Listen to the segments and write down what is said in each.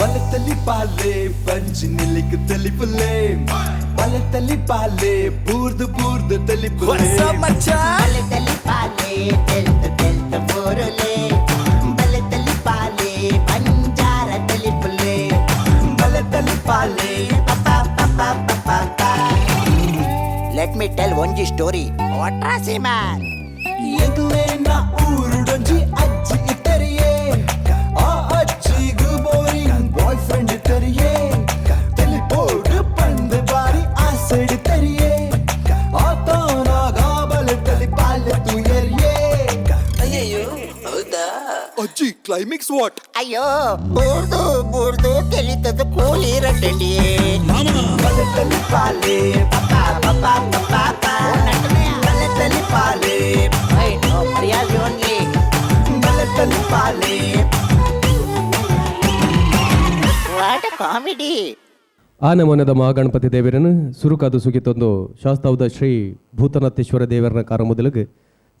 ಬಲತಲಿ ಪಾಲೆ punch ನಿಲಿಕ್ ತಲಿಪುಲೆ ಬಲತಲಿ ಪಾಲೆ ಬೂರ್ದು ಬೂರ್ದು ತಲಿಪುಲೆ ಬಲತಲಿ ಪಾಲೆ ತೆಲ್ತ ಬೋರಲೆ ಬಲತಲಿ ಪಾಲೆ Panjhara ತಲಿಪುಲೆ ಬಲತಲಿ ಪಾಲೆ let me tell ಒಂಜಿ ಸ್ಟೋರಿ ಒಟ್ರಾಸಿ ಮ್ಯಾನ್ ಎದುರೇನ ಊರುಡೊಂಜಿ ಅಜ್ಜಿ ಇಟ್ಟರಿಯೇ ಆ ಅಜ್ಜಿಗೂ ಬೋರಿಂಗ್ ಬಾಯ್ ಫ್ರೆಂಡ್ ಇಟ್ಟರಿಯೇ ತಲಿಪೋಡು ಪಂದ್ ಬಾರಿ ಆಸೆಡ್ ತರಿಯೇ ಆತನಾಗ ಬಲತಲಿ ಪಾಲೆ ತುಯರಿಯೇ ಅಯ್ಯಯ್ಯೋ ಹೌದಾ ಅಜ್ಜಿ ಕ್ಲೈಮ್ಯಾಕ್ಸ್ ವಾಟ್ ಅಯ್ಯೋ ಬೂರ್ದು ತೆಲಿತದ ಕೂಲಿರಡ್ಡಿಯೇ ಬಲತಲಿ ಪಾಲೆ ಬಲತಲಿ ಪಾಲೆ ಬಲತಲಿ ಪಾಲೆ ವಾಟ್ ಕಾಮಿಡಿ ಆನಮನದ ಮಹಾಗಣಪತಿ ದೇವರನ್ನು ಸುರುಕಾದು ಸುಗಿತೊಂದು ಶಾಸ್ತಾವದ ಶ್ರೀ ಭೂತನಾಥೇಶ್ವರ ದೇವರನ ಕಾರ ಮೊದಲಿಗೆ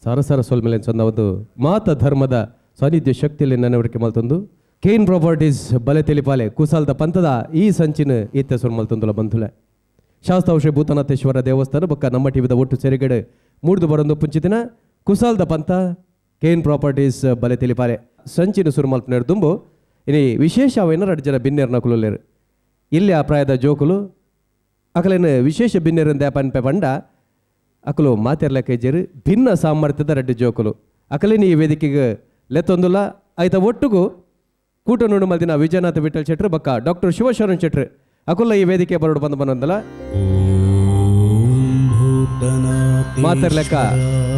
ಸಾರಸಾರ ಸೊಲ್ಮೇಲೆ ಚಂದ ಒಂದು ಮಾತ ಧರ್ಮದ ಸಾನ್ನಿಧ್ಯ ಶಕ್ತಿಯಲ್ಲಿ ನೆನವರಿಕೆ ಮಲ್ತೊಂದು ಕೇನ್ ಪ್ರಾಪರ್ಟೀಸ್ ಬಲೆ ತೆಲಿಪಾಲೆ ಕುಸಾಲ್ದ ಪಂಥದ ಈ ಸಂಚಿನ ಈತ ಸುರ್ ಮಲ್ತೊಂದುಲ ಬಂಧುಲೆ ಶಾಸ್ತಾವ ಶ್ರೀ ಭೂತನಾಥೇಶ್ವರ ದೇವಸ್ಥಾನ ಬೊಕ್ಕ ನಮ್ಮ ಟಿವಿದ ಒಟ್ಟು ಸೆರೆಗಡೆ ಮೂಡ್ದು ಬರೊಂದು ಪುಂಚಿತಿನ ಕುಸಾಲ್ದ ಪಂಥ ಕೇನ್ ಪ್ರಾಪರ್ಟೀಸ್ ಬಲೆ ತೆಲಿಪಾಲೆ ಸಂಚಿನ ಸುರು ಮಲ್ಪನೇರು ತುಂಬು ಇನಿ ವಿಶೇಷವೇನ ಎರಡು ಜನ ಬಿನ್ನೇರ್ನ ಕುಲುಲೇರು ಇಲ್ಲಿ ಆ ಪ್ರಾಯದ ಜೋಕುಲು ಅಕಲೇನು ವಿಶೇಷ ಬಿನ್ನೇರಿಂದ ಪನ್ಪೆ ಬಂಡ ಅಕಲು ಮಾತೆರ್ಲಕ್ಕೆ ಜೇರು ಭಿನ್ನ ಸಾಮರ್ಥ್ಯದ ರೆಡ್ಡಿ ಜೋಕುಲು ಅಕಲೇನಿ ಈ ವೇದಿಕೆಗೆ ಲೆತ್ತೊಂದುಲ್ಲ ಆಯ್ತ ಒಟ್ಟಿಗೂ ಕೂಟ ನೋಡು ಮಲ್ದಿನ ವಿಜಯನಾಥ ವಿಠಲ್ ಶೆಟ್ರು ಬಕ್ಕ ಡಾಕ್ಟರ್ ಶಿವಶರಣ್ ಶೆಟ್ರು ಅಕುಲ್ಲ ಈ ವೇದಿಕೆ ಬರೋಡು ಬಂದಲ್ಲ ಮಾತೆರ್ಲೆಕ್ಕ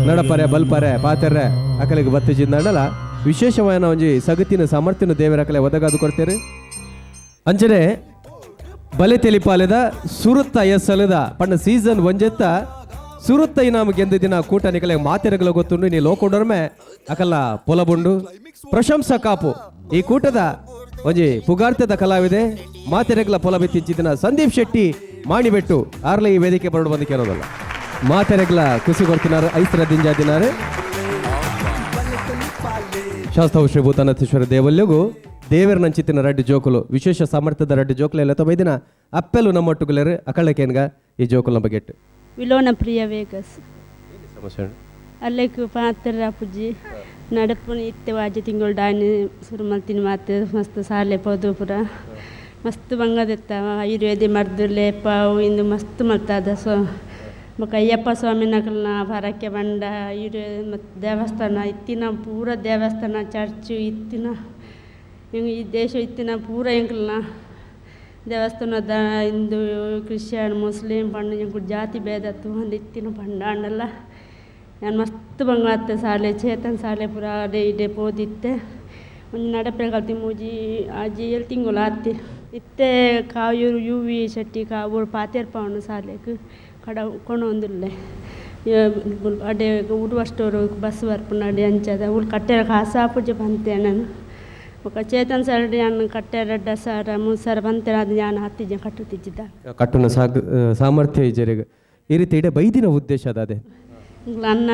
ನಡಪರೆ ಬಲ್ಪರೆ ಪಾತೆರ್ರೆ ಅಕಲಿಗೆ ಬತ್ತಿಜಿಂದಲ್ಲ ವಿಶೇಷವಾದ ಒಂಜಿ ಸಗತಿನ ಸಾಮರ್ಥ್ಯನ ದೇವರ ಅಕಲೆ ಒದಗಾದು ಕೊಡ್ತೇರಿ ಅಂಚನೆ ಬಲೆ ತೆಲಿಪಾಲೆದ ಸುರುತ್ತ ಎಸ್ಸಲದ ಪಂಡ ಸೀಸನ್ ಒಂಜೆತ್ತ ಸುರುತ್ತ ಇನಾಮ ಗೆಂದ ದಿನ ಕೂಟ ನಿಕಲೆ ಮಾತೆರಗಲ ಗೊತ್ತುಂಡು ನೀ ಲೋಕೊಂಡರ್ಮೆ ಅಕಲ್ಲ ಪೊಲಬುಂಡು ಪ್ರಶಂಸಾ ಕಾಪು ಈ ಕೂಟದ ಒಂಜಿ ಪುಗಾರ್ಥದ ಕಲಾವಿದೆ ಮಾತೆರೆಗಲ ಪೊಲ ಬಿತ್ತಿಂಚಿದಿನ ಸಂದೀಪ್ ಶೆಟ್ಟಿ ಮಾಣಿಬೆಟ್ಟು ಆರ್ಲೆ ಈ ವೇದಿಕೆ ಬರೋಡು ಬಂದು ಕೇಳೋದಲ್ಲ ಮಾತೆರೆಗಲ ಖುಷಿ ಕೊಡ್ತಿನಾರು ಐಸ್ರ ದಿಂಜಾದಿನಾರು ಶಾಸ್ತಾವ ಶ್ರೀ ಭೂತನಾಥೇಶ್ವರ ದೇವಲ್ಯಗೂ ದೇವರ ನಂಚಿತ್ತಿನ ರಡ್ಡಿ ಜೋಕುಲು ವಿಶೇಷ ಸಾಮರ್ಥ್ಯದ ರಡ್ಡಿ ಜೋಕುಲು ಎಲ್ಲ ತೊಬೈದಿನ ಅಪ್ಪೆಲು ನಮ್ಮೊಟ್ಟುಗುಲೇರು ಅಕಳಕೇನ್ಗ ಈ ಜೋಕುಲು ಬಗೆಟ್ಟು ವಿಲೋನ ಪ್ರಿಯ ವೇಗಸ್ ಸಮಸ್ಯೆ ಅಲ್ಲೇಕು ಪಾತ್ರ ಪುಜಿ ನಡಪುನ ಇತ್ತೆ ವಾಜಿ ತಿಂಗಳು ಡಾನಿ ಸುರು ಮಲ್ತಿನ ಮಾತು ಮಸ್ತ್ ಸಾಲೆ ಪೋದು ಪುರ ಮಸ್ತ್ ಬಂಗದೆತ್ತ ಆಯುರ್ವೇದಿ ಮರ್ದು ಲೇಪ ಅವು ಇಂದು ಮಸ್ತ್ ಮಲ್ತಾದ ಬೊಕ ಅಯ್ಯಪ್ಪ ಸ್ವಾಮಿ ನಕಲ್ನ ಪರಕ್ಕೆ ಬಂಡ ಆಯುರ್ವೇದ ಮತ್ತು ದೇವಸ್ಥಾನ ಇತ್ತಿನ ಪೂರ ದೇವಸ್ಥಾನ ಚರ್ಚು ಇತ್ತಿನ ಈ ದೇಶ ಇತ್ತಿನ ಪೂರ ಎಂಕಲ್ನ ದೇವಸ್ಥಾನದ ಹಿಂದೂ ಕ್ರಿಶ್ಚಿಯನ್ ಮುಸ್ಲಿಂ ಪಂಡ ಎಂಕು ಜಾತಿ ಭೇದ ಒಂದು ಇತ್ತಿನ ಪಂಡ ಅಂಡಲ್ಲ ನಾನು ಮಸ್ತ್ ಬಂಗಾತ್ತೆ ಸಾಲೆ ಚೇತನ್ ಸಾಲೆ ಪುರ ಅಡೆ ಇಡೆ ಪೋದಿತ್ತೆ ಒಂದು ನಡಪೆ ಕಲ್ತಿ ಮೂಜಿ ಆಜಿ 7 ತಿಂಗಳು ಆತಿ ಇತ್ತೆ ಕಾಯೂರು ಯು ವಿ ಶೆಟ್ಟಿ ಕಾವೂರು ಪಾತೇರ್ಪವನು ಸಾಲೆಗೆ ಕಡ ಕೊಣೊಂದುಲ್ಲೆ ಅಡೆ ಉಡುವಷ್ಟೋರು ಬಸ್ ಬರ್ಪುನ ಅಡೆ ಅಂಚದ ಉಳು ಕಟ್ಟೆರ ಕಾಸಾಪುಜೆ ಬಂತೆ ನಾನು ఒక చేతన్ సార్ అన్న కట్టారడ్డ సార్ మూసాರ ಬಂತೇನೆ ಅದು ನಾನು ಹತ್ತಿಜ ಕಟ್ಟುತ್ತಿದ್ದ ಕಟ್ಟುನ ಸಾಮರ್ಥ್ಯ ಇಜರಿಗೆ ಈ ರೀತಿ ಇಡೀ ಬೈದಿನ ಉದ್ದೇಶ ಅದೇ ಅನ್ನ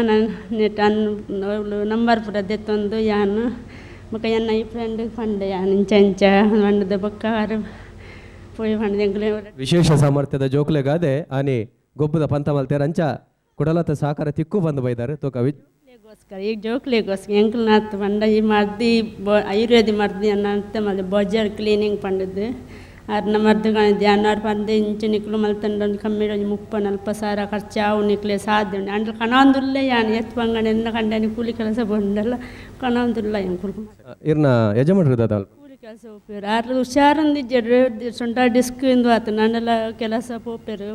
ನೆಟ್ ಅನ್ನ ನಂಬರ್ ಪುರ ದೆತ್ತೊಂದು ಯಾನು ಬೊಕ ಎನ್ನ ಈ ಫ್ರೆಂಡ್ ಫಂಡ್ ಯಾನು ಇಂಚ ಮಂಡದ ಬೊಕ್ಕಾರು ಪೋಯಿ ಫಂಡ್ ವಿಶೇಷ ಸಾಮರ್ಥ್ಯದ ಜೋಕ್ಲೆಗಾದೆ ಆನೆ ಗೊಬ್ಬದ ಪಂತ ಮಲ್ತೇರ ಅಂಚ ಕುಡಲತ ಸಾಕಾರ ತಿಕ್ಕು ಬಂದು ಬೈದಾರೆ ತೋಕ ಈಗ ಜೋಕ್ಲೆಗೋಸ್ಕರ ಎಂಕಲ್ನಾಥ್ ಪಂಡ ಈ ಮರ್ದಿ ಆಯುರ್ವೇದಿ ಮರ್ದಿ ಅನ್ನಂತ ಮತ್ತೆ ಬಜಾರ್ ಕ್ಲೀನಿಂಗ್ ಪಂಡದ್ದು ಅರ್ನ ಮರ್ದು ಧ್ಯಾನ ಪಂದೆ ಇಂಚು ನಿಕ್ಲು ಮಲ್ತಂಡು ಕಮ್ಮಿ 30-40 ಸಾವಿರ ಖರ್ಚಾವು ನಿಕ್ಲೆ ಸಾಧ್ಯ ಉಂಡು ಅಂಡ್ರೆ ಕಣಾಂದುಲ್ಲೇ ಯಾನು ಎತ್ತು ಬಂಗಡೆ ಎಲ್ಲ ಕಂಡನಿ ಕೂಲಿ ಕೆಲಸ ಬಂದಲ್ಲ ಕಣಾಂದುಲ್ಲ ಏನು ಕುಡ್ಕು ಇರ್ನ ಯಜಮಾನ್ರದ ಕೂಲಿ ಕೆಲಸ ಹೋಗ್ಬೇರು ಆರು ಹುಷಾರಂದಿಜ್ಜರು ಸೊಂಟ ಡಿಸ್ಕ್ ಇಂದು ಆತು ನನ್ನೆಲ್ಲ ಕೆಲಸ ಹೋಗ್ಬೇರು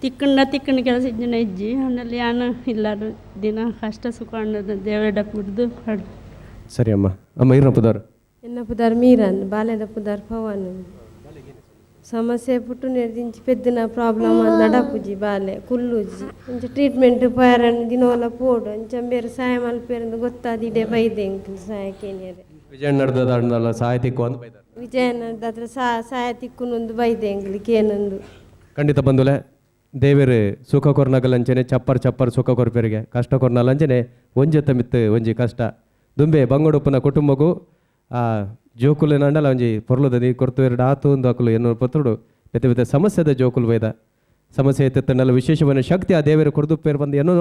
ತಿಕ್ಕಂಡು ಕೆಲಸ ಇಜ್ಜಿನ ಇಜ್ಜಿ ಅವನಲ್ಲಿ ಯಾನು ಇಲ್ಲಾರು ದಿನ ಕಷ್ಟ ಸುಖ ಅನ್ನೋದು ದೇವರ ಬಿಡ್ದು ಕಡು ಸರಿ ಅಮ್ಮ ಇರ್ನ ಪುದಾರ್ ಎನ್ನ ಪುದಾರ್ మీరన్ బాలేద పుదార్ పవన్ సమస్య పుట్టు నేర్దించి పెద్దన ప్రాబ్లం నడపుజి బాలే కుల్లుజి కొంచెం ట్రీట్మెంట్ పారన్ దినోల పోడు కొంచెం ಬೇರೆ ಸಹಾಯ ಮಲ್ಪೇರಂದು ಗೊತ್ತಾದಿದೆ ಬೈದೆ ಅಂಕಲ್ ಸಹಾಯಕ್ಕೇನಿದೆ ವಿಜಯ ನಡೆದ ಸಹಾಯ ತಿಕ್ಕು ಅಂತ ಬೈದಾರೆ ವಿಜಯ ನಡೆದ ಸಹಾಯ ತಿಕ್ಕುನೊಂದು ಬೈದೆ ಅಂಕಲ್ಗೆ ಏನೊಂದು ಖಂಡಿತ ಬಂದುಲೆ ದೇವರು ಸುಖ ಕೊರ್ನಗಲಂಚನೆ ಚಪ್ಪರ್ ಸುಖ ಕೊರ್ಪೆರಿಗೆ ಕಷ್ಟ ಕೊರ್ನಲಂಚನೆ ಒಂಜೆತ್ತ ಮಿತ್ತು ಒಂಜಿ ಕಷ್ಟ ದುಂಬೆ ಬಂಗೋಡುಪ್ಪನ ಕುಟುಂಬಗೂ ಜೋಕುಲು ನಂಡಲ ಒಂಜಿ ಪೊರ್ಲುದ ನೀರು ಕೊರತು ಎರಡು ಆತು ಒಂದು ಅಕುಲು ಎನ್ನೋ ಪತ್ತುಡು ಬೆತ್ತ ಬೆತ್ತ ಸಮಸ್ಯೆದ ಜೋಕುಲು ವೇದ ಸಮಸ್ಯೆ ಎತ್ತಂಡಲ ವಿಶೇಷమైన ಶಕ್ತಿ ಆ ದೇವರು ಕೊರದು ಪೇರು ಬಂದು ಏನೋ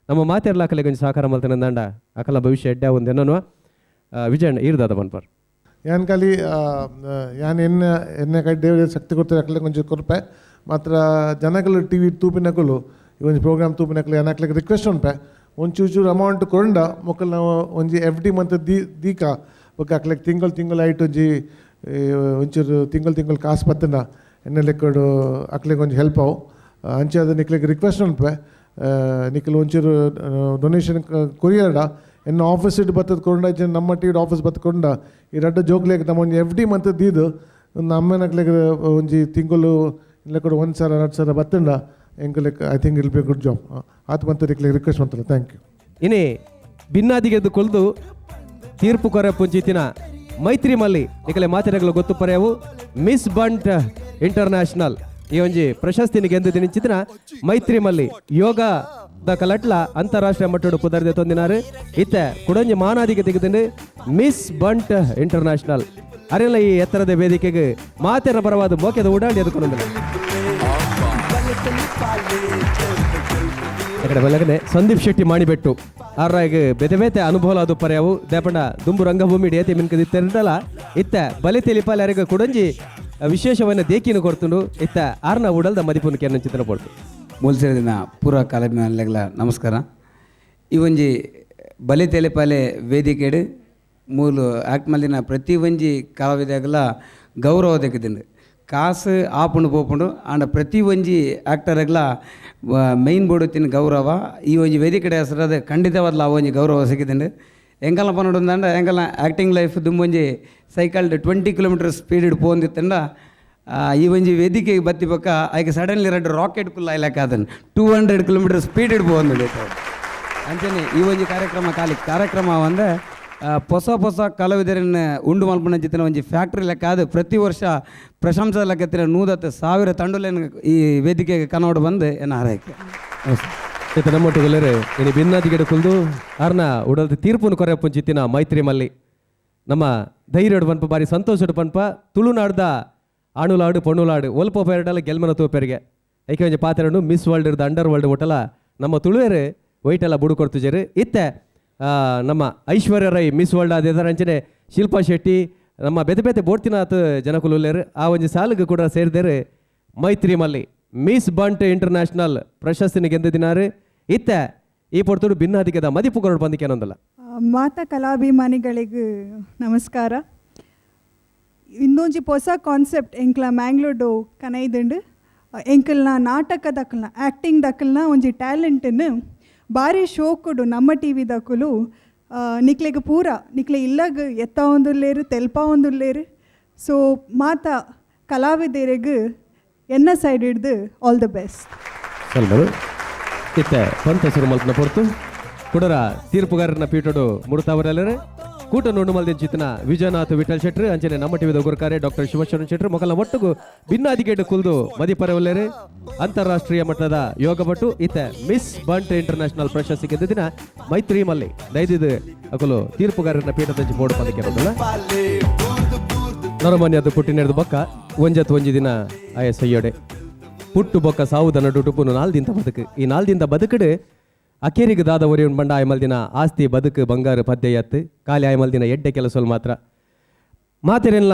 ನಮ್ಮ ಮಾತೆರ್ಲ ಅಕಲೆ ಕೊಂಚ ಸಾಕಾರ ಮಲ್ತನ ದಂಡ ಅಕಲ ಭವಿಷ್ಯ ಎಡ್ಡ ಒಂದು ಏನೋ ವಿಜಯಣ್ಣ ಇರ್ದಾದ ಮನ್ಪರ್ ಯಾನ್ ಖಾಲಿ ಯಾನ್ ಎನ್ನೆ ಕೈ ದೇವರ ಶಕ್ತಿ ಕೊಡ್ತಾರೆ ಅಕಲೆ ಕೊಂಚ ಕೊರ್ಪೆ ಮಾತ್ರ ಜನಗಳು ಟಿ ವಿ ತೂಪಿನಕಲು ಈ ಪ್ರೋಗ್ರಾಮ್ ತೂಪಿನಕಲು ಏನಕ್ಲೆ ರಿಕ್ವೆಸ್ಟ್ ಉಂಟೆ ಒಂಚೂರು ಅಮೌಂಟ್ ಕೊಂಡ ಮೊಕ್ಕಲು ನಾವು ಒಂಜಿ ಎಫ್ ಡಿ ಮಂತ್ ದೀಕ ಬೊಕ್ಕ ಅಕ್ಲೆಗ್ ತಿಂಗಳು ಆಯ್ತು ಒಂಚೂರು ತಿಂಗಳು ಕಾಸು ಬತ್ತನ ಎಣ್ಣೆ ಲೆಕ್ಕಡು ಅಕ್ಲೆಗ್ ಒಂಜಿ ಹೆಲ್ಪ್ ಅವು ಅಂಚೆ ಅದು ನಿಕ್ಲೆಗ್ ರಿಕ್ವೆಸ್ಟ್ ಉಂಟೆ ನಿಕ್ಲು ಒಂಚೂರು ಡೊನೇಷನ್ ಕೊರಿಯರ್ಡ ಎನ್ನ ಆಫೀಸ್ ಇಟ್ಟು ಬತ್ತದ ಕೊಂಡ ನಮ್ಮ ಟಿ ವಿ ಆಫೀಸ್ ಬತ್ಕೊಂಡ ಈ ರಡ್ಡ ಜೋಕ್ಲೆಗ್ ನಮ್ಮ ಒಂಜಿ ಎಫ್ ಡಿ ಮಂತ್ ದೀದು ಒಂದು ಅಮ್ಮನಕ್ಲೆಗ್ ಒಂಜಿ ತಿಂಗಳು ಲೆಕ್ಕಡು 1,000-2,000 ಬತ್ತಂಡ ಎಂಕಲೆಕ್ ಐ ಥಿಂಕ್ ಇಲ್ ಬಿ ಗುಡ್ ಜಾಬ್ ಆತ ಬಂತು ನಿಕ್ಲೆಗ್ ರಿಕ್ವೆಸ್ಟ್ ಮಾಡ್ತಾರೆ ಥ್ಯಾಂಕ್ ಯು ಇನಿ ಭಿನ್ನಾದಿಗೆದ್ದು ಕೊಲ್ದು ತೀರ್ಪು ಕೊರೆ ಪುಂಚಿತಿನ ಮೈತ್ರಿ ಮಲ್ಲಿ ನಿಕಲೆ ಮಾತಿರಗಳು ಗೊತ್ತು ಪರ್ಯಾವು ಮಿಸ್ ಬಂಟ್ ಇಂಟರ್ನ್ಯಾಷನಲ್ ಈ ಒಂಜಿ ಪ್ರಶಸ್ತಿನಿ ಗೆದ್ದು ದಿನಿಂಚಿತಿನ ಮೈತ್ರಿ ಮಲ್ಲಿ ಯೋಗದ ಕಲಟ್ಲ ಅಂತಾರಾಷ್ಟ್ರೀಯ ಮಟ್ಟಡು ಪುದರ್ದೆ ತೊಂದಿನಾರು ಇತ್ತೆ ಕುಡಂಜಿ ಮಾನಾದಿಗೆ ತೆಗೆದು ಮಿಸ್ ಬಂಟ್ ಇಂಟರ್ನ್ಯಾಷನಲ್ ಅರೆಲ್ಲ ಈ ಎತ್ತರದ ವೇದಿಕೆಗೆ ಮಾತೆರ ಪರವಾದ ಮೋಕೆದ ಓಡಾಡಿ ಅದಕ್ಕೊಂದು ಬೆಳಗನೆ ಸಂದೀಪ್ ಶೆಟ್ಟಿ ಮಾಡಿಬಿಟ್ಟು ಆರ್ರಾಗ ಬೆತೆ ಬೇತೆ ಅನುಭವ ಅದು ಪರ್ಯಾವು ದೇಪಂಡ ದುಂಬು ರಂಗಭೂಮಿ ಡೇತಿ ಮಿನ್ಕದಿತ್ತಲ್ಲ ಇತ್ತ ಬಲೆ ತೆಲಿಪಾಲ ಯಾರಿಗ ಕುಡಂಜಿ ವಿಶೇಷವನ್ನ ದೇಕಿನ ಕೊಡ್ತುಂಡು ಇತ್ತ ಆರ್ನ ಉಡಲ್ದ ಮದಿಪುನ ಕೆನ್ನ ಚಿತ್ರ ಕೊಡ್ತು ಮೂಲ್ಸೇರ ದಿನ ಪೂರ ಕಾಲಮಿನಲ್ಲೆಗ್ಲ ನಮಸ್ಕಾರ ಈ ಒಂಜಿ ಬಲೆ ತೆಲಿಪಾಲೆ ವೇದಿಕೆಡು ಮೂಲು ಆಕ್ಟ್ ಮಲ್ಲಿನ ಪ್ರತಿ ಒಂಜಿ ಕಲಾವಿದಗಲ ಗೌರವ ತೆಗೆದಿಂಡು ಕಾಸು ಆಪುಂಡು ಪೋಪುಂಡು ಆಂಡ ಪ್ರತಿ ಒಂಜಿ ಆ್ಯಕ್ಟರ್ಗಳ ಮೈನ್ ಬೋರ್ಡು ತಿನ್ನ ಗೌರವ ಈ ಒಂಜಿ ವೇದಿಕೆ ಹೆಸರದ ಖಂಡಿತವಾದ ಆ ಒಂಜಿ ಗೌರವ ಸಿಕ್ಕಿದಂಡು ಎಂಕಲ್ನ ಪನ್ನೊಂದಂಡ ಎಂಕಲ್ನ ಆ್ಯಕ್ಟಿಂಗ್ ಲೈಫ್ ದುಂಬೊಂಜಿ ಸೈಕಲ್ 20 ಕಿಲೋಮೀಟರ್ ಸ್ಪೀಡ್ ಪೋಂದಿತ್ತಂಡ ಈ ಒಂಜಿ ವೇದಿಕೆಗೆ ಬತ್ತಿ ಪಕ್ಕ ಆಯ್ಕೆ ಸಡನ್ಲಿ 2 ರಾಕೆಟ್ ಕುಲ್ಲ ಇಲ್ಲಕ್ಕೆ ಅದನ್ನು 200 ಕಿಲೋಮೀಟರ್ ಸ್ಪೀಡ್ ಪೋಂದು ಅಂಚನೆ ಈ ಒಂಜಿ ಕಾರ್ಯಕ್ರಮ ಅಂದರೆ ಹೊಸ ಕಲಾವಿದರನ್ನು ಉಂಡು ಮಲ್ಪನ ಜಿತ್ತಿನ ಒಂಜಿ ಫ್ಯಾಕ್ಟ್ರಿ ಲೆಕ್ಕ ಅದು ಪ್ರತಿ ವರ್ಷ ಪ್ರಶಂಸಾ ಲೆಕ್ಕತ್ತಿನ 110,000 ತಂಡುಲೇನು ಈ ವೇದಿಕೆಗೆ ಕನ್ನಡ ಬಂದು ಏನು ಹಾರೈಕೆ ನಮ್ಮೊಟ್ಟಿಗೆಲ್ಲರೆ ಇನ್ನು ಭಿನ್ನಾದಿಗೆಡೆ ಕುಲ್ದು ಆರ್ನ ಉಡಲ್ದ ತೀರ್ಪುನು ಕೊರೆ ಪುಂಚಿತ್ತಿನ ಮೈತ್ರಿ ಮಲ್ಲಿ ನಮ್ಮ ಧೈರ್ಯಡು ಪನ್ಪ ಬಾರಿ ಸಂತೋಷಡು ಪನ್ಪ ತುಳುನಾಡ್ದ ಆಣುಲಾಡು ಪೊಣ್ಣುಲಾಡು ಒಲ್ಪ ಪೇರಡಲ್ಲ ಗೆಲ್ಮನ ತೋಪೆರಿಗೆ ಐಕೆ ಒಂಜಿ ಪಾತ್ರೆಡು ಮಿಸ್ ವರ್ಲ್ಡ್ ಇರ್ದ ಅಂಡರ್ ವರ್ಲ್ಡ್ ಒಟ್ಟಲ್ಲ ನಮ್ಮ ತುಳುವೇರು ವೈಟೆಲ್ಲ ಬುಡು ಕೊಡ್ತಿಜರು ಇತ್ತೆ ನಮ್ಮ ಐಶ್ವರ್ಯ ರೈ ಮಿಸ್ ವರ್ಲ್ಡ್ ಅದರಂಚನೆ ಶಿಲ್ಪಾ ಶೆಟ್ಟಿ ನಮ್ಮ ಬೆತೆ ಬೆತೆ ಬೋಡ್ತಿನಾಥ್ ಜನಕುಲುಲ್ಲೇರು ಆ ಒಂಜಿ ಸಾಲಿಗೆ ಕೂಡ ಸೇರಿದೇರು ಮೈತ್ರಿ ಮಲ್ಲಿ ಮಿಸ್ ಬಂಟ್ ಇಂಟರ್ನ್ಯಾಷನಲ್ ಪ್ರಶಸ್ತಿನ ಗೆದ್ದಿನಾರು ಇತ್ತೆ ಈ ಪೊರ್ತುಡು ಭಿನ್ನಾದಿಗೆದ ಮದಿಪು ಕೊರಡು ಬಂದಿಕೆ ಅನ್ನೊಂದಲ್ಲ ಮಾತಾ ಕಲಾಭಿಮಾನಿಗಳಿಗೂ ನಮಸ್ಕಾರ ಇನ್ನೊಂಜಿ ಹೊಸ ಕಾನ್ಸೆಪ್ಟ್ ಎಂಕ್ಲ ಮ್ಯಾಂಗ್ಳೂರ್ಡು ಕನೈದುಂಡು ಎಂಕಲ್ನ ನಾಟಕ ದಕ್ಕಲ್ನ ಆ್ಯಕ್ಟಿಂಗ್ ದಕ್ಕಲ್ನ ಒಂಜಿ ಟ್ಯಾಲೆಂಟನ್ನು ಭಾರಿ ಶೋಕುಡು ನಮ್ಮ ಟಿ ವಿ ದಕ್ಕಲು ನಿಕ್ಲೆಗೆ ಪೂರ ನಿಕ್ಲೆ ಇಲ್ಲಾಗ ಎತ್ತ ಒಂದುಲ್ಲೇರು ತೆಲ್ಪ ಒಂದುಲ್ಲೇರು ಸೊ ಮಾತಾ ಕಲಾವಿದರಿಗೆ ಎನ್ನ ಸೈಡ್ ಹಿಡ್ದು ಆಲ್ ದ ಬೆಸ್ಟ್ ಸಲ್ಮರು ಇತ್ತೆ ಪಂತ ಸುರುಮಲ್ಪನ ಪೊರ್ತು ಕುಡರ ತೀರ್ಪುಗಾರನ ಪೀಠಡು ಮುಡುತ್ತಾವರೆಲ್ಲರೆ ಕೂಟ ನೋಡು ಮಲ್ದಿನ ಚಿತ್ತನ ವಿಜಯನಾಥ್ ವಿಠಲ್ ಶೆಟ್ರು ಅಂಚನೆ ನಮ್ಮ ಟಿವಿದ ಗುರುಕಾರೆ ಡಾಕ್ಟರ್ ಶಿವಶರಣ್ ಶೆಟ್ರು ಮೊಕಲ ಒಟ್ಟುಗು ಭಿನ್ನಾದಿಗೆಡು ಕುಲ್ದು ಮದಿಪರವಲ್ಲೇರೆ ಅಂತಾರಾಷ್ಟ್ರೀಯ ಮಟ್ಟದ ಯೋಗ ಪಟ್ಟು ಇತ್ತೆ ಮಿಸ್ ಬಂಟ್ ಇಂಟರ್ನ್ಯಾಷನಲ್ ಪ್ರಶಸ್ತಿ ಗೆದ್ದ ದಿನ ಮೈತ್ರಿ ಮಲ್ಲಿ ದೈದಿದ ಅಕಲು ತೀರ್ಪುಗಾರನ ಪೀಠದಂಚಿ ಬೋರ್ಡ್ ಪಂದಕ್ಕೆ ಇರೋದಲ್ಲ ನರಮನ್ಯದ ಪುಟ್ಟಿನೆಡ್ದು ಬೊಕ್ಕ ಒಂಜಿ ದಿನ ಆಯ ಸಯ್ಯೋಡೆ ಪುಟ್ಟು ಬೊಕ್ಕ ಸಾವುದ ನಡು ಟುಪುನು 4 ದಿನ ಬದುಕು ಈ 4 ದಿನ ಬದುಕಡು ಅಕೇರಿಗೆ ದಾದ ಒರಿ ಬಂಡ ಆಯಮಲ್ದಿನ ಆಸ್ತಿ ಬದುಕು ಬಂಗಾರ ಪದ್ಯ ಎತ್ತು ಖಾಲಿ ಆಯಮಲ್ದಿನ ಎಡ್ಡೆ ಕೆಲಸಲು ಮಾತ್ರ ಮಾತೆರೆಲ್ಲ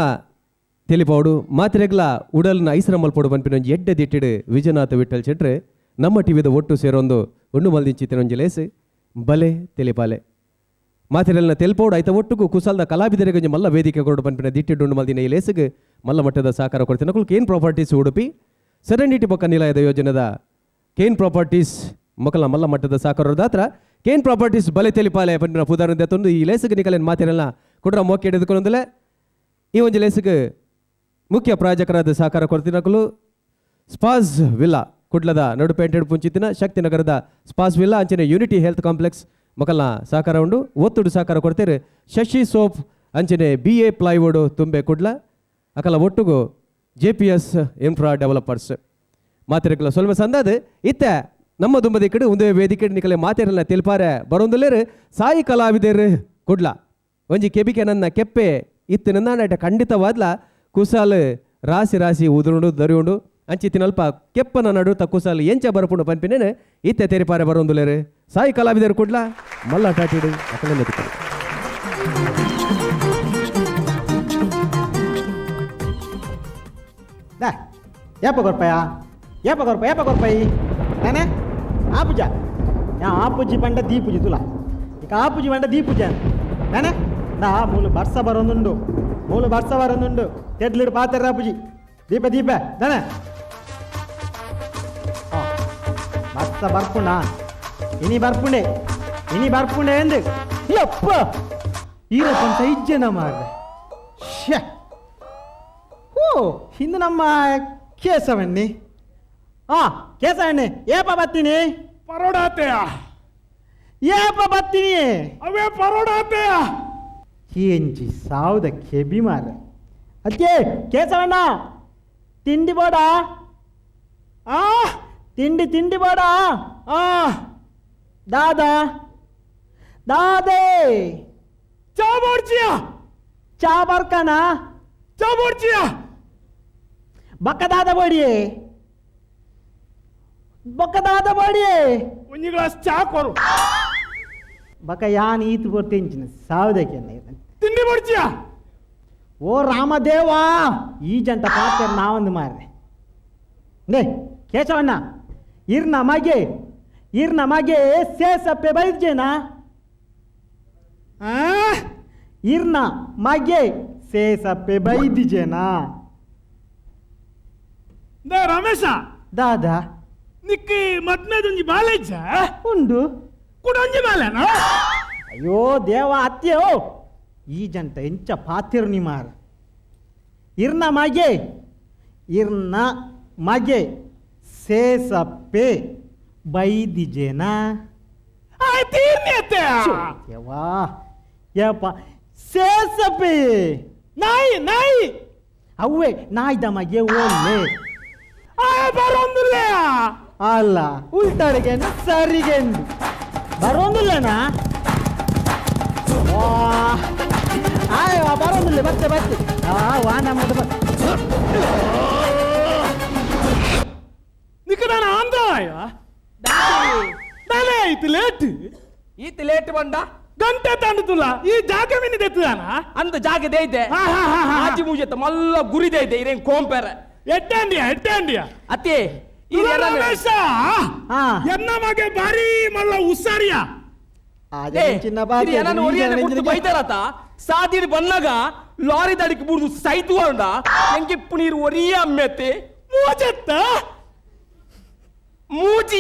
ತಿಳಿಪೌಡು ಮಾತೆರೆಗ್ಲ ಉಡಲ್ನ ಐಸರ ಮಲ್ಪೋಡು ಪನ್ಪಿನೊಂಜಿ ಎಡ್ಡೆ ದಿಟ್ಟಿಡು ವಿಜಯನಾಥ ವಿಠಲ್ ಶೆಟ್ರು ನಮ್ಮ ಟಿವಿದ ಒಟ್ಟು ಸೇರೊಂದು ಉಂಡು ಮಲ್ದಿಂಚಿತ್ತಿನೊಂಜಿ ಲೇಸು ಬಲೆ ತಿಳಿಪಾಲೆ ಮಾತೆರೆಲ್ನ ತೆಲ್ಪೋಡು ಐತ ಒಟ್ಟುಗೂ ಕುಸಲ್ದ ಕಲಾವಿದರಿಗೆ ಮಲ್ಲ ವೇದಿಕೆ ಕೊರಡು ಪನ್ಪಿನ ದಿಟ್ಟಿಡು ಉಂಡು ಮಲ್ದಿನ ಈ ಲೇಸಿಗೆ ಮಲ್ಲ ಮಟ್ಟದ ಸಹಕಾರ ಕೊಡ್ತೀನಿ ನಕುಲು ಕೇನ್ ಪ್ರಾಪರ್ಟೀಸ್ ಉಡುಪಿ ಸೆರೆಂಡಿಟಿ ಪಕ್ಕ ನಿಲಯದ ಯೋಜನೆದ ಕೇನ್ ಪ್ರಾಪರ್ಟೀಸ್ ಮಕ್ಕಳ ಮಲ್ಲ ಮಟ್ಟದ ಸಾಕಾರದ ಹತ್ರ ಕೇನ್ ಪ್ರಾಪರ್ಟೀಸ್ ಬಲೆ ತೆಲಿಪಾಲೆ ಪಂಡಿನ ಪುದಾರಂತೆ ತಂದು ಈ ಲೇಸಿಗೆ ನಿಕಲೇನು ಮಾತಿರಲ್ಲ ಕೊಡ್ರ ಮೋಕೆ ಹಿಡಿದುಕೊಂಡಲೆ ಈ ಒಂದು ಲೇಸಿಗೆ ಮುಖ್ಯ ಪ್ರಾಯೋಜಕರಾದ ಸಹಕಾರ ಕೊಡ್ತಿನಕಲು ಸ್ಪಾಸ್ ವಿಲ್ಲಾ ಕುಡ್ಲದ ನಡುಪೇಂಟೆಡ್ ಪುಂಚಿತ್ತಿನ ಶಕ್ತಿನಗರದ ಸ್ಪಾಸ್ ವಿಲ್ಲಾ ಅಂಚನೆ ಯೂನಿಟಿ ಹೆಲ್ತ್ ಕಾಂಪ್ಲೆಕ್ಸ್ ಮಕ್ಕಳ ಸಹಕಾರ ಉಂಡು ಒತ್ತುಡು ಸಹಕಾರ ಕೊಡ್ತೀರಿ ಶಶಿ ಸೋಪ್ ಅಂಚನೆ BA ಪ್ಲೈವುಡ್ ತುಂಬೆ ಕುಡ್ಲ ಅಕಲ ಒಟ್ಟುಗು JPS ಇನ್ಫ್ರಾ ಡೆವಲಪರ್ಸ್ ಮಾತಿರಕಲ ಸ್ವಲ್ಪ ಸಂದಾದ ಇತ್ತ ನಮ್ಮ ದುಂಬದಿ ಕಡೆ ಒಂದೇ ವೇದಿಕೆ ನಿಕಲೆ ಮಾತೆರಲ್ಲ ತೆಲ್ಪಾರೆ ಬರೋಂದಲ್ಲೇರು ಸಾಯಿ ಕಲಾವಿದರು ಕುಡ್ಲ ಒಂಜಿ ಕೆಬಿಕೆ ನನ್ನ ಕೆಪ್ಪೆ ಇತ್ತಿನ ನಾಟ ಖಂಡಿತವಾದ್ಲ ಕುಸಾಲ್ ರಾಸಿ ರಾಸಿ ಉದುರುಂಡು ದರಿಯುಂಡು ಅಂಚಿತ್ತಿನಲ್ಪ ಕೆಪ್ಪನ ನಡುತ್ತ ಕುಸಾಲ್ ಎಂಚ ಬರಪುಂಡು ಪನ್ಪಿನೇನೆ ಇತ್ತೆ ತೆರಿಪಾರೆ ಬರೊಂದುಲೇರು ಸಾಯಿ ಕಲಾವಿದರು ಕೊಡ್ಲ ಮಲ್ಲ ಟಾಟಿಡು ಅಕಲೆ ನೆತ್ತಿಕೊಂಡು ಏಪ ಕೊರ್ಪಾಯಿ ನಾನೇ ಆಪುಜ ಯಾ ಆಪುಜಿ ಪಂಡ ದೀಪುಜಿ ತುಲ ಇಕ ಆಪುಜಿ ಪಂಡ ದೀಪುಜ ನಾನೇ ನಾ ಮೂಲು ಬರ್ಸ ಬರೊಂದುಂಡು ತೆಡ್ಲಿಡು ಪಾತ್ರ ಆಪುಜಿ ದೀಪ ನಾನೇ ಬರ್ಸ ಬರ್ಪುಂಡ ಇನಿ ಬರ್ಪುಂಡೆ ಎಂದು ಯಪ್ಪ ಈರಪ್ಪಂತ ಇಜ್ಜನ ಮಾರ್ರೆ ಶ್ಯಾ ಓ ಹಿಂದೆ ನಮ್ಮ ಕೇಸವಣ್ಣಿ ಕೇಸವಣ್ಣಿ ಏಪ ಬತ್ತೀನಿ ಪರೋಡಾತೆಯ ಏಪ ಬತ್ತೀನಿ ಅವೇ ಪರೋಡಾತೆಯ ಎಂಜಿ ಸಾವುದ ಕೆಬಿ ಮಾರ ಅತ್ತೆ ಕೇಸವಣ್ಣ ತಿಂಡಿ ಬೋಡ ತಿಂಡಿ ಬೋಡ ದಾದೆ ಚಾ ಮಾಡ್ಚಿಯ ಚಾ ಬರ್ಕನ ಚಾ ಮಾಡ್ಚಿಯ ಬಕ್ಕದಾದ ಬೋಡಿಯೇ ಒಂಜಿ ಗ್ಲಾಸ್ ಚಾ ಕೊರು ಬಕ ಯಾನ್ ಈತು ಬರ್ತಿಂಚಿನ ಸಾವುದಕ್ಕೆ ತಿಂಡಿ ಮಾಡ್ಚಿಯ ಓ ರಾಮದೇವಾ ಈ ಜಂಟ ಪಾತ್ರ ನಾವೊಂದು ಮಾರ್ರೆ ನೇ ಕೇಶವಣ್ಣ ಇರ್ನ ಮಗೆ ಸೇಸಪ್ಪೆ ಬೈದ್ಜೇನಾ ಇರ್ನ ಮಗೆ ಸೇಸಪ್ಪೆ ಬೈದಿಜೇನಾ ದೇ ರಮೇಶ ದಾದಾ ನಿಕ್ಕಿ ಮದ್ಮೇದೊಂಜಿ ಬಾಲೆಜ್ಜ ಉಂಡು ಕುಡೊಂಜಿ ಬಾಲೆನ ಅಯ್ಯೋ ದೇವ ಅತ್ತೆಯೋ ಈ ಜಂಟ ಎಂಚ ಪಾತಿರು ನಿ ಮಾರ ಇರ್ನ ಮಗೆ ಸೇಸಪ್ಪೆ ಬೈದಿಜೇನಾ ದೇವಾ ಯಪ್ಪ ಸೇಸಪ್ಪೆ ನಾಯಿ ಅವ್ವೆ ನಾಯ್ದ ಮಗೆ ಓಲ್ಲೆ ಬರೊಂದಿಲ್ಲ ಅಲ್ಲ ಉಲ್ಟಾಡಿಗೆ ಸರಿಗೆ ಬರೋದಿಲ್ಲನಾ ಬರೋದಿಲ್ಲ ಮತ್ತೆ ವಾನ ನಿಕ್ಕ ನಾನು ಆಂಧ್ರಾಯ ನಾನೇ ಈತ್ ಲೇಟ್ ಬಂದ ಗಂಟೆ ತಂಡುತ್ತಲ್ಲ ಈ ಜಾಗ ಮಿನಿದೆ ಅಂದ ಜಾಗ ದೈತೆ ಆಜಿ ಮುಜೆತ ಮಲ್ಲ ಗುರಿ ದೈತೆ ಇರೇನ್ ಕೋಂಪೆರ ಎಟ್ಟಂಡಿಯಾ ಅತ್ತೆ ಎನ್ನ ಮಗೆ ಬಾರಿ ಮಲ್ಲ ಉಸ್ಸಾರಿಯ ಬೈತಾರತ ಸಾದಿಡ್ ಬಂದಾಗ ಲಾರಿ ದಡಿಗೆ ಬಿಡುದು ಸೈತುಕೊಂಡ ಎಂಗಿಪ್ಪು ನೀರು ಒರಿಯ ಅಮ್ಮೆತ್ತೆ ಮೂಜಿ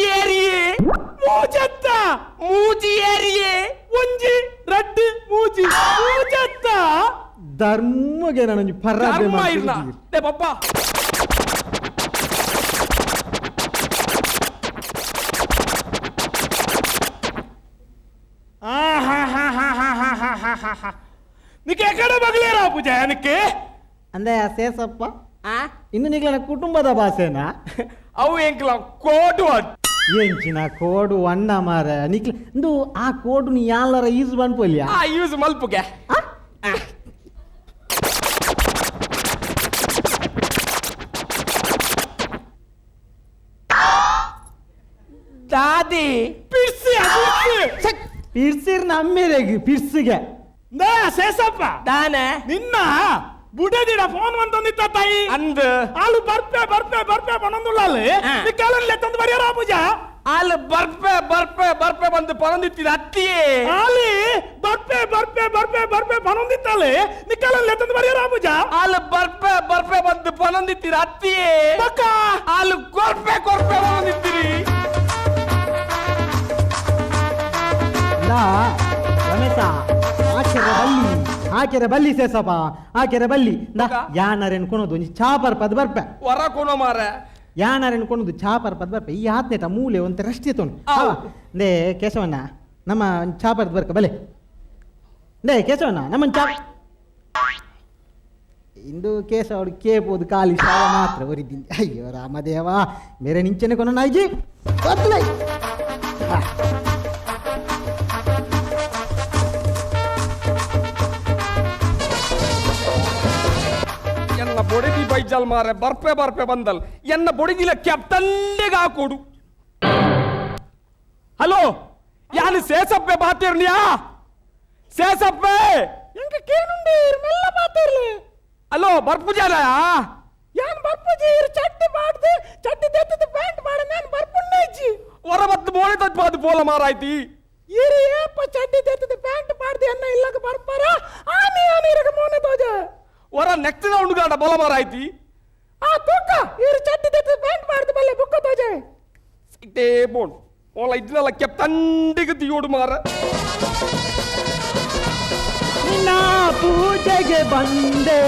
ಏರಿಯೇ ಒಂಜಿ ರಡ್ಡು ಮೂಜಿ ಮೂಜತ್ತ ಧರ್ಮಗೆ ನಾನು ಧರ್ಮ ಇಲ್ಲ ಲೇ ಪಪ್ಪ ನಿಕ್ಕೆ ಎಕಡೆ ಬಗ್ಲೇರ ಪೂಜ ಏನಕ್ಕೆ ಅಂದೆ ಸೇಸಪ್ಪ ಇನ್ನು ನಿಗ್ಲ ಕುಟುಂಬದ ಭಾಷೆನಾ ಅವು ಎಂಕ್ಲ ಕೋಡು ಎಂಚಿನ ಕೋಡು ಅಣ್ಣ ಮಾರ ನಿಕ್ಲ ಇಂದು ಆ ಕೋಡು ನೀ ಯಾಲರ ಯೂಸ್ ಬಂದ್ಪಲ್ಯ ಯೂಸ್ ಮಲ್ಪುಗೆ ದಾದಿ ಪಿರ್ಸಿರ್ ನಮ್ಮೇರೆಗೆ ಪಿರ್ಸಿಗೆ ಸೇಸಪ್ಪ ದಾನೆ ನಿನ್ನ ಬುಡದಿಡ ಫೋನ್ ಬಂತಂದಿತ್ತ ತಾಯಿ ಅಂದ ಆಳು ಬರ್ಪೆ ಬನೊಂದುಳ್ಳಲ್ಲಿ ನಿಕ್ಕಲಲ್ಲಿ ತಂದು ಬರಿಯರ ಪೂಜಾ ಅಲ್ಲಿ ಬರ್ಪೆ ಬಂದು ಪನೊಂದಿತ್ತಿದ ಅತ್ತಿಯೇ ಅಲ್ಲಿ ಬರ್ಪೆ ಬನೊಂದಿತ್ತಲ್ಲಿ ನಿಕ್ಕಲಲ್ಲಿ ತಂದು ಬರಿಯರ ಪೂಜಾ ಅಲ್ಲಿ ಬರ್ಪೆ ಬಂದು ಪನೊಂದಿತ್ತಿದ ಅತ್ತಿಯೇ ಪಕ್ಕ ಅಲ್ಲಿ ಕೊರ್ಪೆ ಬನೊಂದಿತ್ತಿರಿ ರಮೇಶ ಆಕೆರೆ ಬಲ್ಲಿ ಸೇಸಪ್ಪ ಆಕೆರೆ ಬಲ್ಲಿ ಯಾನರ್ ಎನ್ಕೊಳೋದು ಒಂಜಿ ಚಾಪರ್ ಪದ ಬರ್ಪೆ ಹೊರ ಕೊಣ ಮಾರ ಯಾನರ್ ಎನ್ಕೊಳೋದು ಚಾಪರ್ ಪದ ಬರ್ಪೆ ಈ ಆತ್ನೇಟ ಮೂಲೆ ಒಂತ ರಸ್ತೆ ತೊಂಡು ದೇ ಕೇಶವಣ್ಣ ನಮ್ಮ ಚಾಪರ್ ಬರ್ಕ ಬಲೆ ದೇ ಕೇಶವಣ್ಣ ನಮ್ಮ ಇಂದು ಕೇಶವ ಕೇಪೋದು ಖಾಲಿ ಶಾವ ಮಾತ್ರ ಒರಿದ್ದೀನಿ ಅಯ್ಯೋ ರಾಮದೇವ ಬೇರೆ ನಿಂಚನೆ ಕೊನ ನಾಯ್ಜಿ ಜಲ್ ಮಾರೆ ಬರ್ಪೆ ಬಂದಲ್ ಎನ್ನ ಬೊಡಿದಿಲ್ಲ ಕ್ಯಾಪ್ಟನ್ಗೆ ಹಾಕೊಡು. ಹಲೋ ಯಾನು ಸೇಸಪ್ಪೆ ಬಾತಿರ್ನಿಯಾ ಸೇಸಪ್ಪೆ ಎಂಕ ಕೇನುಂಡಿ ಮೆಲ್ಲ ಬಾತಿರ್ಲಿ. ಹಲೋ ಬರ್ಪುಜಾರಯಾ ಯಾನ್ ಬರ್ಪುಜೀರ್ ಚಟ್ಟಿ ಬಾಡ್ದು ಚಟ್ಟಿ ತೆತ್ತದ ಪ್ಯಾಂಟ್ ಬಾಡ ನಾನು ಬರ್ಪುಣ್ಣೇಜಿ ಹೊರಬತ್ತು ಬೋಳೆ ತಜ್ಪಾದು ಪೋಲ ಮಾರಾಯ್ತಿ ಇರಿ ಏಪ ಚಡ್ಡಿ ತೆತ್ತದ ಪ್ಯಾಂಟ್ ಬಾಡ್ದು ಅನ್ನ ಇಲ್ಲಕ ಬರ್ಪಾರ ಆನಿ ಇರಗ ಮೋನೆ ತೋಜ ಹೊರ ನೆಕ್ಸ್ಟ್ ರೌಂಡ್ ಗಾಡ ಬಲ ಮಾರಾಯ್ತಿ ಆ ತೂಕ ಇರಿ ಚಡ್ಡಿ ತೆತ್ತದ ಪ್ಯಾಂಟ್ ಬಾಡ್ದು ಬಲ್ಲೆ ಬುಕ್ಕ ತೋಜ ಇಟ್ಟೇ ಬೋನ್ ಓಲ ಇದ್ನಲ್ಲ ಕೆಪ್ತಂಡಿಗೆ ತಿಯೋಡು ಮಾರ. ನಿನ್ನ ಪೂಜೆಗೆ ಬಂದೆ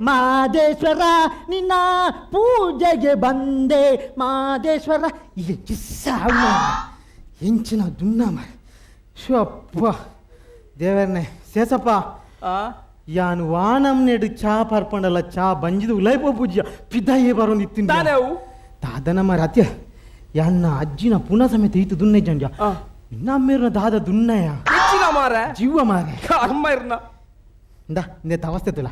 ಮಾದೇಶ್ವರ, ನಿನ್ನ ಪೂಜೆಗೆ ಬಂದೆ ಮಾದೇಶ್ವರ. ಹೆಂಚಿನ ದುನ್ನ ಮಾರ ಶಪ್ಪ ದೇವರನೆ ಸೇಸಪ್ಪ ಯಾನು ವಾನಂ ನೆಡು ಚಾ ಪರ್ಪಂಡಲ್ಲ ಚಾ ಬಂಜಿದು ಉಲೈಪೋ ಪೂಜ್ಯ ಪಿದಾಯೇ ಬರೋಂದಿತ್ತು ದಾದನ ಮಾರ ಅತ್ಯ ಯಾನ್ನ ಅಜ್ಜಿನ ಪುನಃ ಸಮೇತ ಈತು ದುನ್ನೆ ಜಂಜ ನಮ್ಮೇರ್ನ ದಾದ ದುನ್ನಯ ಮಾರ ಜೀವ ಮಾರ ಅಮ್ಮ ಇರ್ನ ಇಂದ ಇಂದೆ ಅವಸ್ಥೆ ತುಲ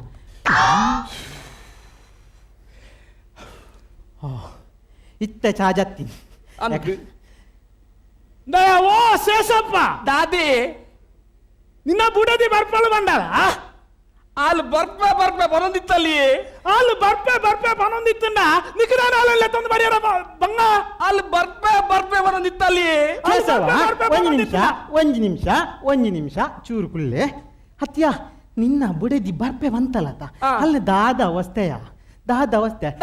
ಇತ್ತ ಚಾ ಜತ್ತೀನಿ ಓ ಶೇಷಪ್ಪ ದಾದಿ ನಿನ್ನ ಬುಡದಿ ಬರ್ಪಳು ಬಂಡಾರ ಅಲ್ಲಿ ಬರ್ಪೆ ಬರೋದಿತ್ತಲ್ಲಿ ಅಲ್ಲಿ ಬರ್ಪೆ ಬನ್ನೊಂದಿತ್ತನ್ನ ನಿಖಿದಾನ ಅಲ್ಲೆಲ್ಲ ತಂದು ಬರೆಯರ ಬಂಗ ಅಲ್ಲಿ ಬರ್ಪೆ ಬರೋದಿತ್ತಲ್ಲಿ. ಒಂಜಿ ನಿಮಿಷ ಚೂರು ಕುಳ್ಳೆ ಹತ್ಯ ನಿನ್ನ ಬುಡದಿ ಬರ್ಪೆ ಬಂತಲ್ಲತ ಅಲ್ಲಿ ದಾದ ಅವಸ್ಥೆ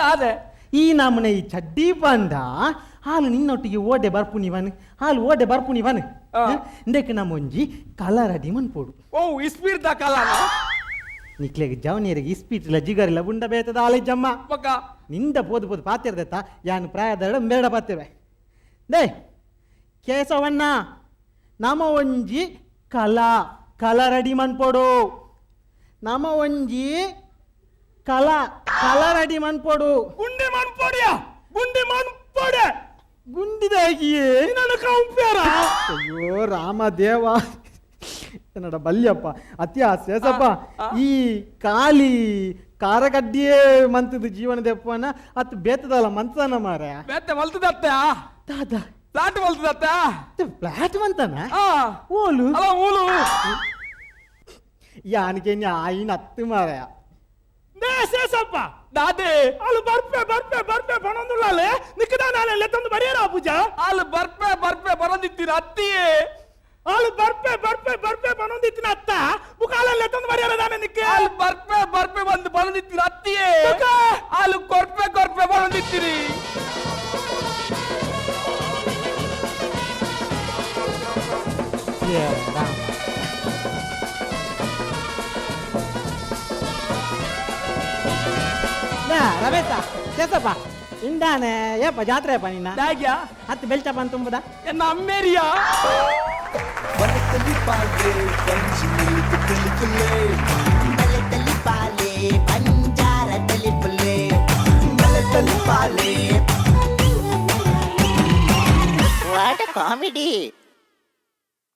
ದಾದೆ ಈ ನಮ್ಮನೆ ಈ ಚಡ್ಡಿ ಬಂದ ಹಾಲು ನಿನ್ನೊಟ್ಟಿಗೆ ಓಡೆ ಬರ್ಪುನಿವನ್ ಇಂದಕ್ಕೆ ನಮ್ಮ ಒಂಜಿ ಕಲರ್ ಅಡಿ ಮನ್ಪೋಡು. ಓ ಇಸ್ಪೀಡ್ ದ ಕಲರ್ ನಿಕ್ಲೆಗೆ ಜವನಿಯರಿಗೆ ಇಸ್ಪೀಟ್ಲ ಜಿಗರಿಲ್ಲ ಬುಂಡ ಬೇತದ ಆಲೇಜಮ್ಮ ಪಕ್ಕ ನಿಂದ ಪೋದು ಪಾತಿರ್ದತ್ತ ಯಾನು ಪ್ರಾಯದ ಬೇಡ ಪಾತಿವೆ ದೇ ಕೇಸವಣ್ಣ ನಮ ಒಂಜಿ ಕಲರ್ ಅಡಿ ಮನ್ಪೋಡು ನಮ ಒಂಜಿ ಕಲರ್ ಅಡಿ ಮನ್ಪೋಡು ಗುಂಡಿ ಮನ್ಪೋಡಿಯ ಗುಂಡಿದಾಗಿಯೇ ನನ್ನ ಕಂಪ್ಯಾರ ಅಯ್ಯೋ ರಾಮದೇವ ಕನ್ನಡ ಬಲ್ಯಪ್ಪ ಅತ್ಯ ಸೇಸಪ್ಪ ಈ ಖಾಲಿ ಕಾರಗಡ್ಡಿಯೇ ಮಂತದ ಜೀವನ ದೆಪ್ಪನ ಅತ್ ಬೇತದಲ್ಲ ಮಂತನ ಮಾರ ಬೇತೆ ಮಲ್ತದತ್ತ ದಾದ ಫ್ಲಾಟ್ ಮಲ್ತದತ್ತ ಫ್ಲಾಟ್ ಮಂತನ ಓಲು ಅಲ್ಲ ಓಲು ಯಾನಿಗೆ ಆಯಿನ ಹತ್ತು ಮಾರಾಯ ಶೇಷಪ್ಪ ದಾದೆ ಅಲ್ಲಿ ಬರ್ಪೆ ಬನ್ನೊಂದುಳ್ಳಾಲೆ ನಿಖಿದಾನ ಅಲ್ಲೆಲ್ಲ ತಂದು ಬರೆಯರ ಪೂಜ ಅಲ್ಲಿ ಬರ್ಪೆ ಬರೋದಿತ್ತೀರ ಅತ್ತಿಯೇ ಅಲ್ಲಿ ಬರ್ಪೆ ಬನ್ನೊಂದಿತ್ತಿನ ಅತ್ತ ಬುಕಾಲಲ್ಲೇ ತಂದು ಬರೆಯರ ದಾನೆ ನಿಕ್ಕೆ ಅಲ್ಲಿ ಬರ್ಪೆ ಬಂದು ಬರೋದಿತ್ತೀರ ಅತ್ತಿಯೇ ಅಲ್ಲಿ ಕೊರ್ಪೆ ಬರೋದಿತ್ತೀರಿ. ರಮೇಶ ಸೇಸಪ್ಪ ಇಂದಾನೆ ಏಪ ಜಾತ್ರೆ ಅಪ್ಪ ನಿನ್ನ ದಾಗ್ಯ ಹತ್ತು ಬೆಲ್ಟ ಬಂದು ತುಂಬದ ಎನ್ನ ಅಮ್ಮೇರಿಯಾ ಬಲತಲಿ ಪಾಲೆ ಪಂಚಿನಲ್ಲಿ ತಲಿಪುಲೆ ಬಲತಲಿ ಪಾಲೆ ಪಂಜಾರ ತಲಿಪುಲೆ ಬಲತಲಿ ಪಾಲೆ ವಾಟ್ ಕಾಮಿಡಿ.